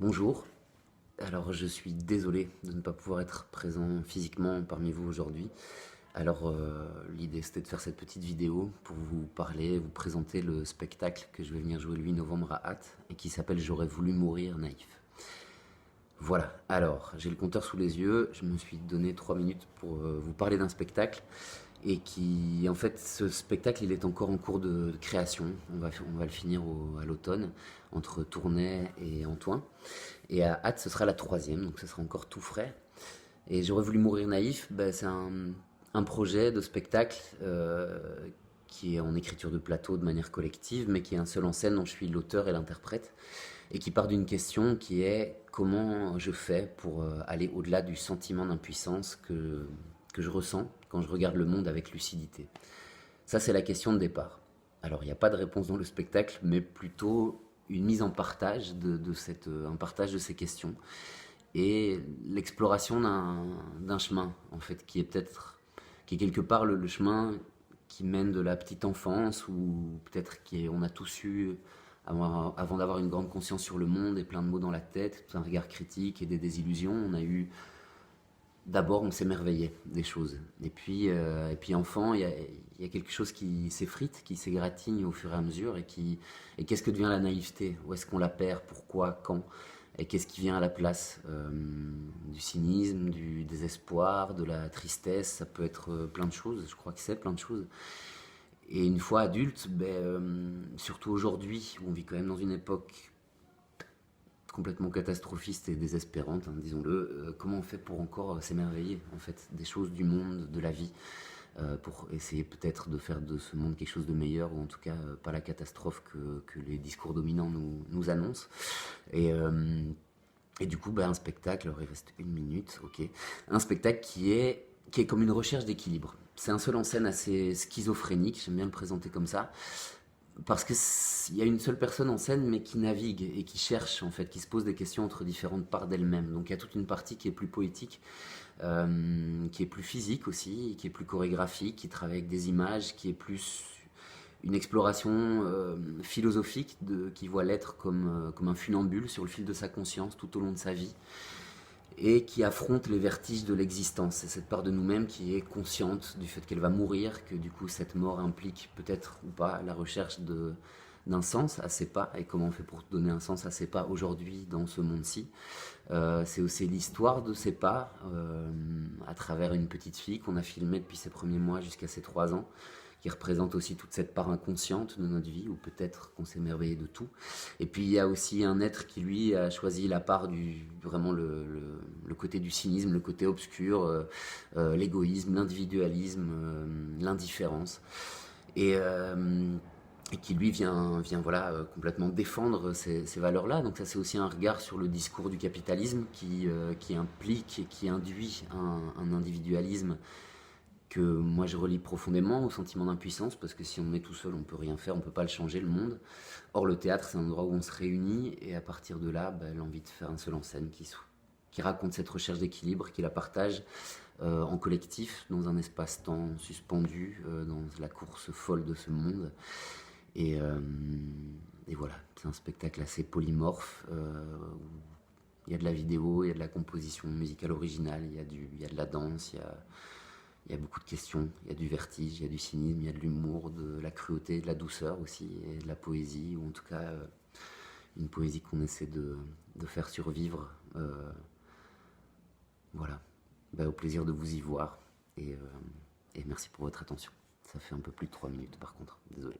Bonjour, alors je suis désolé de ne pas pouvoir être présent physiquement parmi vous aujourd'hui. L'idée c'était de faire cette petite vidéo pour vous parler, vous présenter le spectacle que je vais venir jouer le 8 novembre à Ath et qui s'appelle J'aurais voulu mourir naïf. Voilà, alors j'ai le compteur sous les yeux, je me suis donné 3 minutes pour vous parler d'un spectacle et qui, en fait, ce spectacle il est encore en cours de création, on va le finir à l'automne, entre Tournai et Antoing. Et à Hâte, ce sera la troisième, donc ce sera encore tout frais. Et j'aurais voulu mourir naïf, c'est un projet de spectacle qui est en écriture de plateau de manière collective, mais qui est un seul en scène dont je suis l'auteur et l'interprète, et qui part d'une question qui est comment je fais pour aller au-delà du sentiment d'impuissance que je ressens quand je regarde le monde avec lucidité. Ça, c'est la question de départ. Alors, il n'y a pas de réponse dans le spectacle, mais plutôt une mise en partage un partage de ces questions et l'exploration d'un chemin, en fait, qui est quelque part le chemin qui mène de la petite enfance, ou peut-être qu'on a tous eu, avant d'avoir une grande conscience sur le monde et plein de mots dans la tête, tout un regard critique et des désillusions, on a eu d'abord, on s'émerveillait des choses. Et puis enfant, il y a quelque chose qui s'effrite, qui s'égratigne au fur et à mesure. Et qu'est-ce que devient la naïveté? Où est-ce qu'on la perd? Pourquoi? Quand? Et qu'est-ce qui vient à la place du cynisme, du désespoir, de la tristesse? Ça peut être plein de choses. Je crois que c'est plein de choses. Et une fois adulte, surtout aujourd'hui, où on vit quand même dans une époque complètement catastrophiste et désespérante, hein, disons-le, comment on fait pour encore s'émerveiller en fait des choses du monde, de la vie, pour essayer peut-être de faire de ce monde quelque chose de meilleur, ou en tout cas pas la catastrophe que les discours dominants nous annoncent. Et, euh, et du coup, un spectacle, alors il reste 1 minute, ok, un spectacle qui est comme une recherche d'équilibre. C'est un seul en scène assez schizophrénique, j'aime bien le présenter comme ça, parce qu'il y a une seule personne en scène, mais qui navigue et qui cherche, en fait, qui se pose des questions entre différentes parts d'elle-même. Donc il y a toute une partie qui est plus poétique, qui est plus physique aussi, qui est plus chorégraphique, qui travaille avec des images, qui est plus une exploration philosophique qui voit l'être comme un funambule sur le fil de sa conscience tout au long de sa vie, et qui affronte les vertiges de l'existence. C'est cette part de nous-mêmes qui est consciente du fait qu'elle va mourir, que du coup cette mort implique peut-être ou pas la recherche d'un sens à ses pas, et comment on fait pour donner un sens à ses pas aujourd'hui dans ce monde-ci. C'est aussi l'histoire de ses pas, à travers une petite fille qu'on a filmée depuis ses premiers mois jusqu'à ses 3 ans, qui représente aussi toute cette part inconsciente de notre vie, où peut-être qu'on s'est émerveillé de tout. Et puis il y a aussi un être qui, lui, a choisi la part vraiment le côté du cynisme, le côté obscur, l'égoïsme, l'individualisme, l'indifférence. Et, euh, et qui lui vient voilà, complètement défendre ces valeurs-là. Donc ça, c'est aussi un regard sur le discours du capitalisme qui implique et qui induit un individualisme que moi je relie profondément au sentiment d'impuissance, parce que si on est tout seul, on peut rien faire, on peut pas le changer, le monde. Or le théâtre, c'est un endroit où on se réunit, et à partir de là, l'envie de faire un seul en scène qui raconte cette recherche d'équilibre, qui la partage en collectif, dans un espace-temps suspendu, dans la course folle de ce monde. Et voilà, c'est un spectacle assez polymorphe, où il y a de la vidéo, il y a de la composition musicale originale, il y a de la danse, il y a beaucoup de questions, il y a du vertige, il y a du cynisme, il y a de l'humour, de la cruauté, de la douceur aussi, et de la poésie, ou en tout cas une poésie qu'on essaie de faire survivre. Voilà, au plaisir de vous y voir, et merci pour votre attention. Ça fait un peu plus de 3 minutes par contre, désolé.